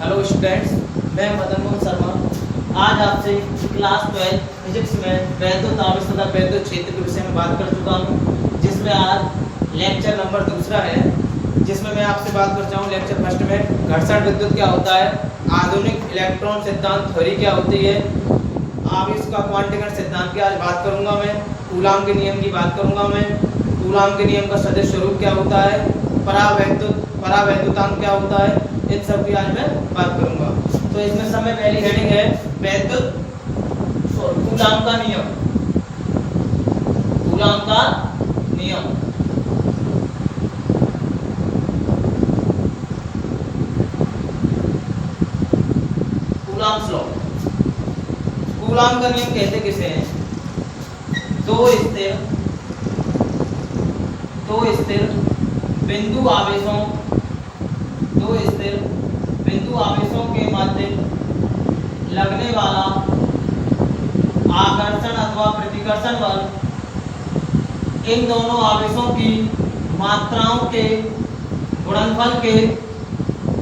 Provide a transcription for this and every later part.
Hello students, मैं मदन मोहन शर्मा आज आपसे क्लास 12 फिजिक्स में वैद्युत आवेश तथा वैद्युत क्षेत्र के विषय में बात कर चुका हूँ, जिसमें आज लेक्चर नंबर दूसरा है, जिसमें मैं आपसे बात कर चाहूँ। लेक्चर फर्स्ट में घर्षण विद्युत क्या होता है, आधुनिक इलेक्ट्रॉन सिद्धांत थ्योरी क्या होती है, आवेश का क्वांटीकरण सिद्धांत की आज बात करूँगा मैं। कूलाम के नियम की बात करूँगा मैं। कूलाम के नियम का सदिश स्वरूप क्या होता है, परावैद्युतांक क्या होता है, इन सब की आज मैं बात करूंगा। तो इसमें समय पहली हेडिंग है वैद्युत कूलाम का नियम। कूलाम का नियम कूलाम्स लॉ। कूलाम का नियम कहते किसे हैं? दो स्थिर बिंदु आवेशों के मध्य लगने वाला आकर्षण अथवा प्रतिकर्षण बल इन दोनों आवेशों की मात्राओं के गुणनफल के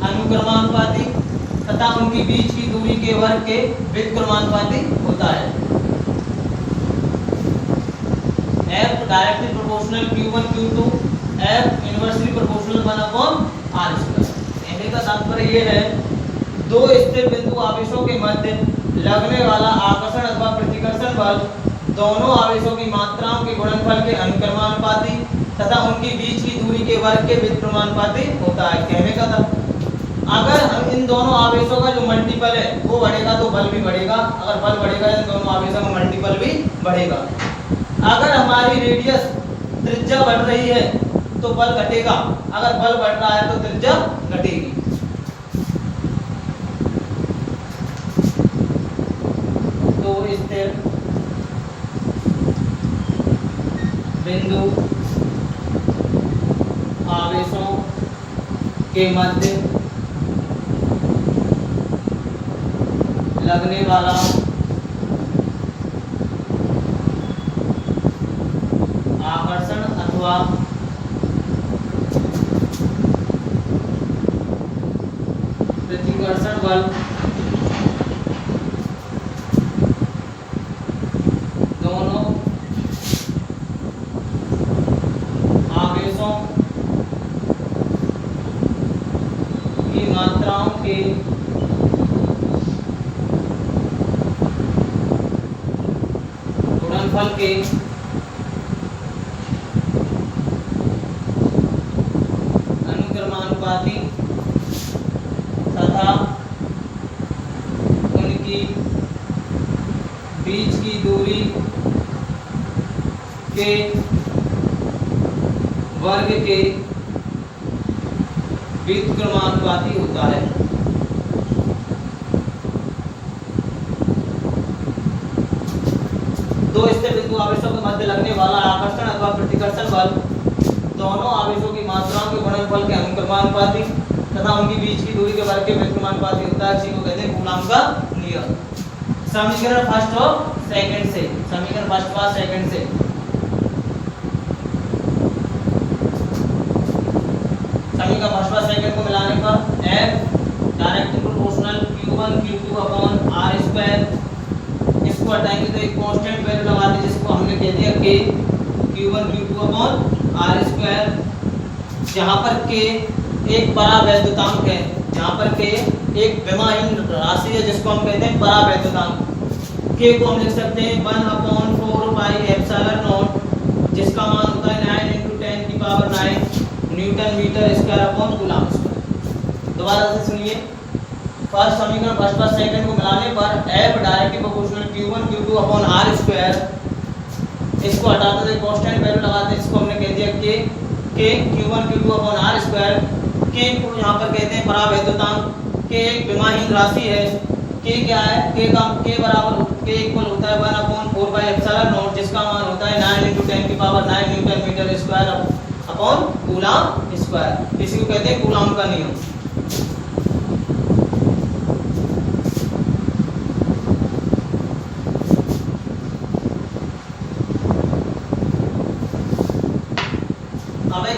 अनुक्रमानुपाती तथा उनकी बीच की दूरी के वर्ग के व्युत्क्रमानुपाती होता है। F directly proportional Q1 Q2, F inversely proportional 1/r²। कहने का तात्पर्य ये है, दो स्थिर बिंदु आवेशों के मध्य लगने वाला आकर्षण अथवा प्रतिकर्षण बल दोनों आवेशों की मात्राओं के गुणनफल के अनुक्रमानुपाती तथा उनकी बीच की दूरी के वर्ग के व्युत्क्रमानुपाती होता है। कहने का अगर हम इन दोनों आवेशों का जो मल्टीपल है वो बढ़ेगा तो बल भी बढ़ेगा, अगर बल बढ़ेगा इन दोनों आवेशों का मल्टीपल भी बढ़ेगा। अगर हमारी रेडियस त्रिज्या बढ़ रही है तो बल घटेगा, अगर बल बढ़ रहा है तो त्रिज्या घटेगी। तो स्थिर बिंदु आवेशों के मध्य लगने वाला आकर्षण अथवा प्रतिकर्षण बल दोनों आवेशों की मात्राओं के गुणनफल के अनुक्रमानुपाती तथा उनकी बीच की दूरी के वर्ग के व्युत्क्रमानुपाती होता है। दो स्थिर बिंदु आवेशों के मध्य लगने वाला आकर्षण अथवा प्रतिकर्षण बल दोनों आवेशों की मात्राओं के गुणनफल के अनुक्रमानुपाती तथा उनकी बीच की दूरी के वर्ग के व्युत्क्रमानुपाती होता है। इसी को कहते हैं कूलाम का नियम। समीकरण फर्स्ट और सेकंड से, समीकरण फर्स्ट और सेकंड से समीकरण फर्स्ट और सेकंड को मिलाने पर F directly proportional Q1 Q2/r²। इसको हटाएंगे तो एक कांस्टेंट वैल्यू लगा दी, जिसको हमने कह दिया K Q1 Q2/r², जहां पर K एक परावैद्युतांक है, जहां पर K एक विमाहीन राशि है जिसको हम कहते हैं परावैद्युतांक। K को हम लिख सकते हैं 1/4πε0, जिसका मान होता है 9 × 10⁹ newton metre square upon coulomb square. दोबारा से सुनिए, फर्स्ट समीकरण फर्स्ट और सेकंड को मिलाने पर F directly proportional Q1 Q2/r²। इसको हटाते थे कांस्टेंट वैल्यू लगाते, इसको हमने कह दिया K Q1 Q2/r²। K को यहाँ पर कहते हैं परावैद्युतांक। K एक विमाहीन राशि है। K क्या है? K बराबर K इक्वल होता है 1/4πε0, जिसका मान होता है 9 × 10⁹ newton metre square upon coulomb square. इसी को कहते हैं कूलाम का नियम।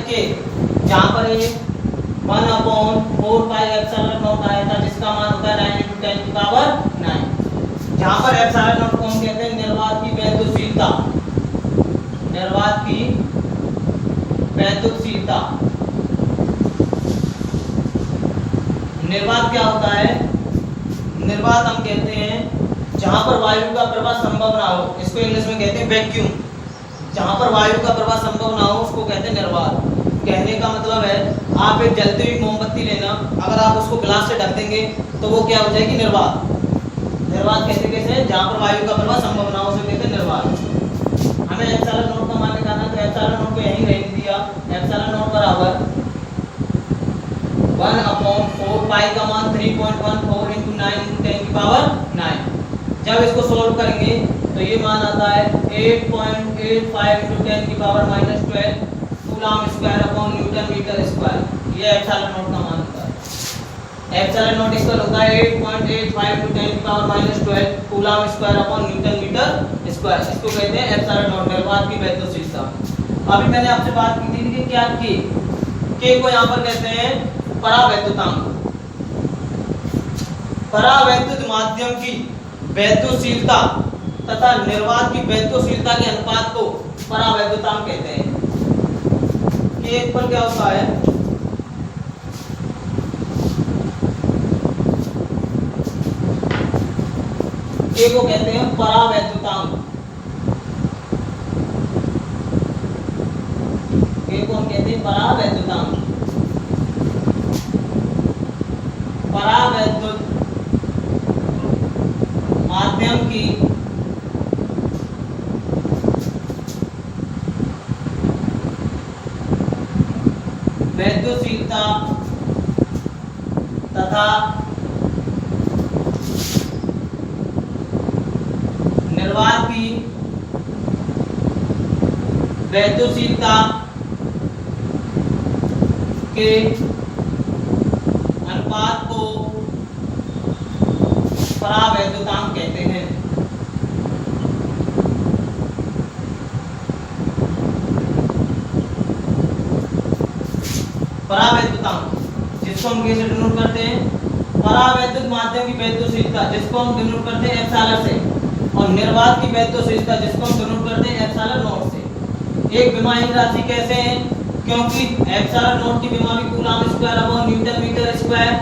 के जहाँ पर ये 1/4πε0 आया था, जिसका मान 10 की पावर 9, जहां पर एप्सिलॉन नॉट को हम कहते हैं निर्वात की वैद्युतशीलता। निर्वात की वैद्युतशीलता। निर्वात क्या होता है? निर्वात हम कहते हैं जहां पर वायु का प्रवाह संभव ना हो, इसको इंग्लिश में कहते हैं वैक्यूम। जहां पर वायु का प्रवाह संभव ना हो उसको कहते हैं निर्वात। कहने का मतलब है आप एक जलती हुई मोमबत्ती लेना, अगर आप उसको ग्लास से ढक देंगे तो वो क्या हो जाएगी? निर्वात। निर्वात कहते कैसे? जहां पर वायु का प्रवाह संभव ना हो उसे कहते हैं निर्वात। हमें एप्सिलॉन नॉट का मान निकालना, तो एप्सिलॉन नॉट को यहीं रहने दिया। एप्सिलॉन नॉट बराबर 1/4 पाई का मान 3.14 × 9 × 10 की पावर 9। जब इसको सोल्व करेंगे तो ये मान आता है 8.85 × 10 की power -12 coulomb square upon newton metre square. ये एप्सिलॉन नॉट का मान होता है। एप्सिलॉन नॉट इक्वल होता है 8.85 × 10 की power -12 coulomb square upon newton metre square. इसको कहते हैं एप्सिलॉन नॉट, निर्वात की वैद्युतशीलता। अभी मैंने आपसे बात की थी कि क्या के को यहां पर कहते हैं परावैद्युतांक। परावैद्युत माध्यम की वैद्युतशीलता तथा निर्वात की वैद्युतशीलता के अनुपात को परावैद्युतांक कहते हैं। के पर क्या होता है? के को कहते हैं परावैद्युतांक। के को हम कहते हैं परावैद्युतांक। परावैद्युत माध्यम की वैद्युतशीलता तथा निर्वात की वैद्युतशीलता के अनुपात को परावैद्युतांक कहते हैं। परावैद्युतांक जिसको हम कैसे डिनोट करते हैं? परावैद्युत माध्यम की वैद्युतशीलता जिसको हम डिनोट करते हैं एप्सिलॉन से, और निर्वात की वैद्युतशीलता जिसको हम डिनोट करते हैं एप्सिलॉन नॉट से। एक विमाहीन राशि कैसे है? क्योंकि एप्सिलॉन नॉट की विमा भी coulomb square upon newton metre square,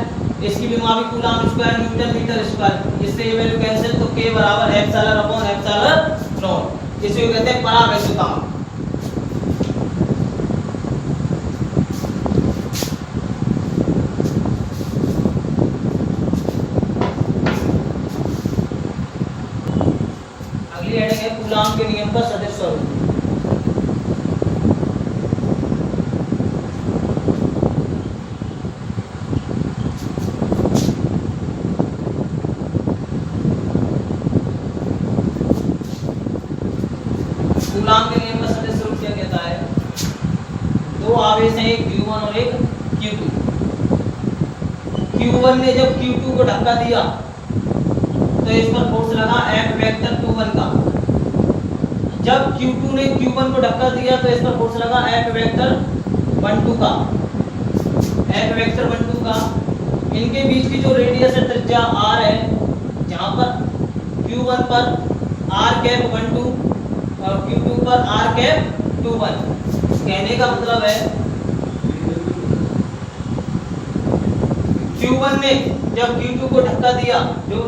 इसकी विमा भी coulomb square newton metre square. इससे ये वैल्यू कैंसिल, तो k बराबर एप्सिलॉन अपॉन एप्सिलॉन नॉट। इसे कहते हैं परावैद्युतांक। अगली हेडिंग है कूलम के नियम का सदिश स्वरूप। कूलम के नियम का सदिश स्वरूप क्या कहता है? दो आवेश हैं, एक Q1 और एक Q2। Q1 ने जब Q2 को धक्का दिया तो इस पर फोर्स लगा F वेक्टर 21 का। जब Q2 ने Q1 को धक्का दिया तो इस पर फोर्स लगा F वेक्टर 12 का। F वेक्टर 12 का इनके बीच की जो रेडियस है त्रिज्या r है, जहां पर Q1 पर r कैप 12 और Q2 पर r कैप 21। कहने का मतलब है Q1 ने जब Q2 को धक्का दिया, जो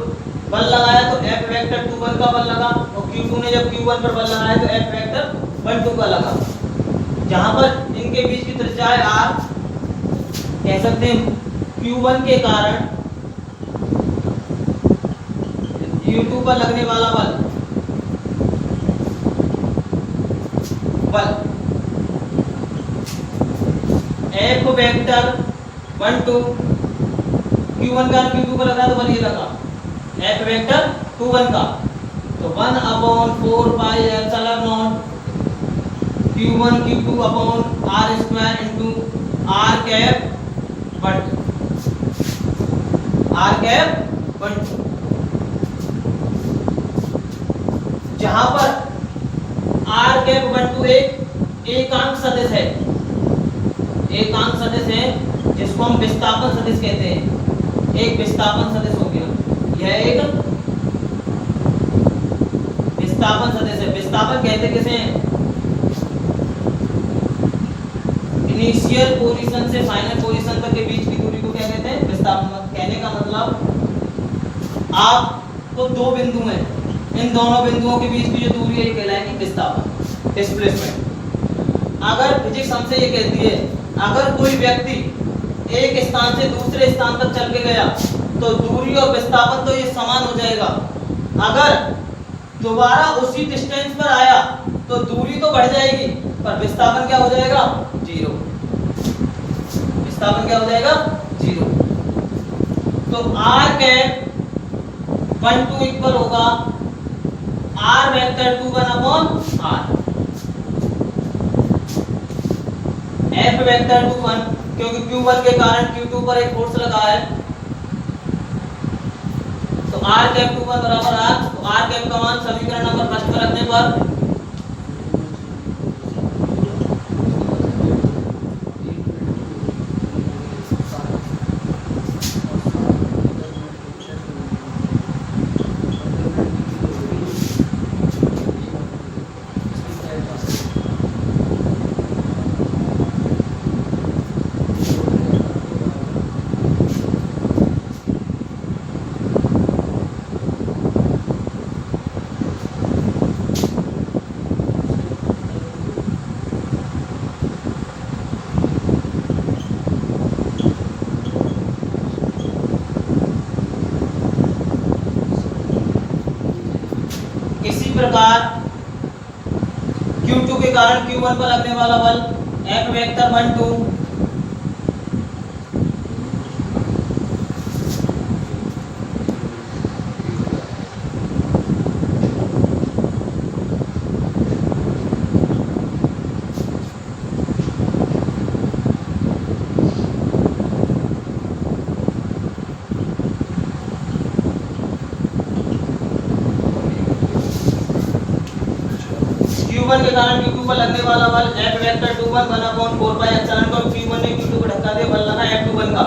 बल लगाया तो F वेक्टर 21 का बल लगा, और Q2 ने जब Q1 पर बल लगाया तो F वेक्टर 12 का लगा। जहां पर इनके बीच की त्रिज्या है r, कह सकते हैं Q1 के कारण Q2 पर लगने वाला बल F वेक्टर 12 Q1 का Q2 पर लगा तो बल ये लगा F वेक्टर 21 का, तो 1/4 pi epsilon not Q1 Q2 upon r square into r cap 12 r cap 12। जहां पर r कैप 12 एक एकांक सदिश है, एकांक सदिश है जिसको हम विस्थापन सदिश कहते हैं। एक विस्थापन सदिश हो गया। यह एक विस्थापन सदिश है। विस्थापन कहते किसे हैं? इनिशियल पोजीशन से फाइनल पोजीशन तक के बीच की दूरी को क्या कहते हैं? विस्थापन। कहने का मतलब आप तो दो बिंदु हैं, इन दोनों बिंदुओं के बीच की जो दूरी है ये कहलाएगी विस्थापन, डिस्प्लेसमेंट। अगर फिजिक्स हमसे ये कहती है अगर कोई व्यक्ति एक स्थान से दूसरे स्थान तक चल के गया तो दूरी और विस्थापन तो ये समान हो जाएगा। अगर दोबारा उसी डिस्टेंस पर आया तो दूरी तो बढ़ जाएगी पर विस्थापन क्या हो जाएगा? जीरो। विस्थापन क्या हो जाएगा? जीरो। तो r कैप 1 2 इक्वल होगा r vector 2 1 upon r, f vector 2 1 क्योंकि q1 के कारण q2 पर एक फोर्स लगा है तो r कैप 2 1 बराबर r। तो r कैप का मान समीकरण नंबर फर्स्ट में रखने पर प्रकार Q2 के कारण Q1 पर लगने वाला बल F वेक्टर 1 2 Q1 के कारण Q2 पर लगने वाला बल F vector 2 1 1 upon 4 pi epsilon को Q1 ने Q2 को धक्का दे बल लगा F21 का।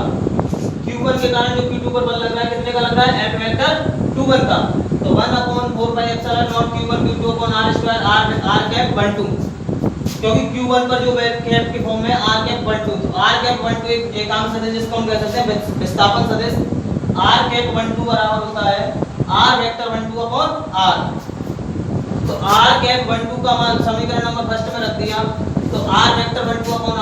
Q1 के कारण जो Q2 पर बल लग रहा है कितने का लग रहा है? F वेक्टर 2 1 का। तो 1 upon 4 pi epsilon not Q1 Q2 upon r square r cap 1 2 क्योंकि Q1 पर जो कैप की फॉर्म में r कैप 1 2 तो r कैप 1 2 एक एकांक सदिश जिसको हम कह सकते हैं विस्थापन सदिश। r कैप 1 2 बराबर होता है r वेक्टर 1 2 अपॉन r। तो r कैप 1 2 का मान समीकरण नंबर फर्स्ट में रख दिया तो r vector 1 2 upon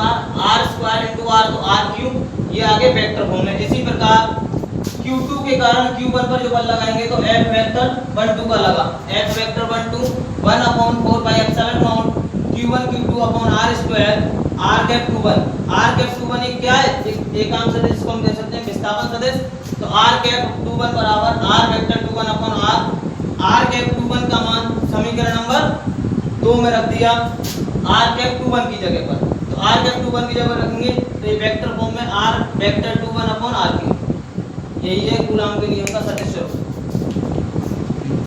r square into r तो r क्यूब ये आगे वेक्टर फॉर्म में। इसी प्रकार Q2 के कारण Q1 पर जो बल लगाएंगे तो F वेक्टर 1 2 का लगा F vector 1 2 1 upon 4 pi epsilon not Q1 Q2 upon r square r cap 2 1 r cap 2 1 क्या है? एकांक सदिश जिसको हम कह सकते हैं विस्थापन सदिश। तो r कैप 2 1 बराबर r vector 2 1 upon r cap 2 1 का मान समीकरण नंबर 2 में रख दिया r कैप 2 1 की जगह पर। तो r कैप 2 1 की जगह रखेंगे तो ये वेक्टर फॉर्म में r वेक्टर 2 1 अपॉन r की यही है कूलॉम के नियम का सदिश।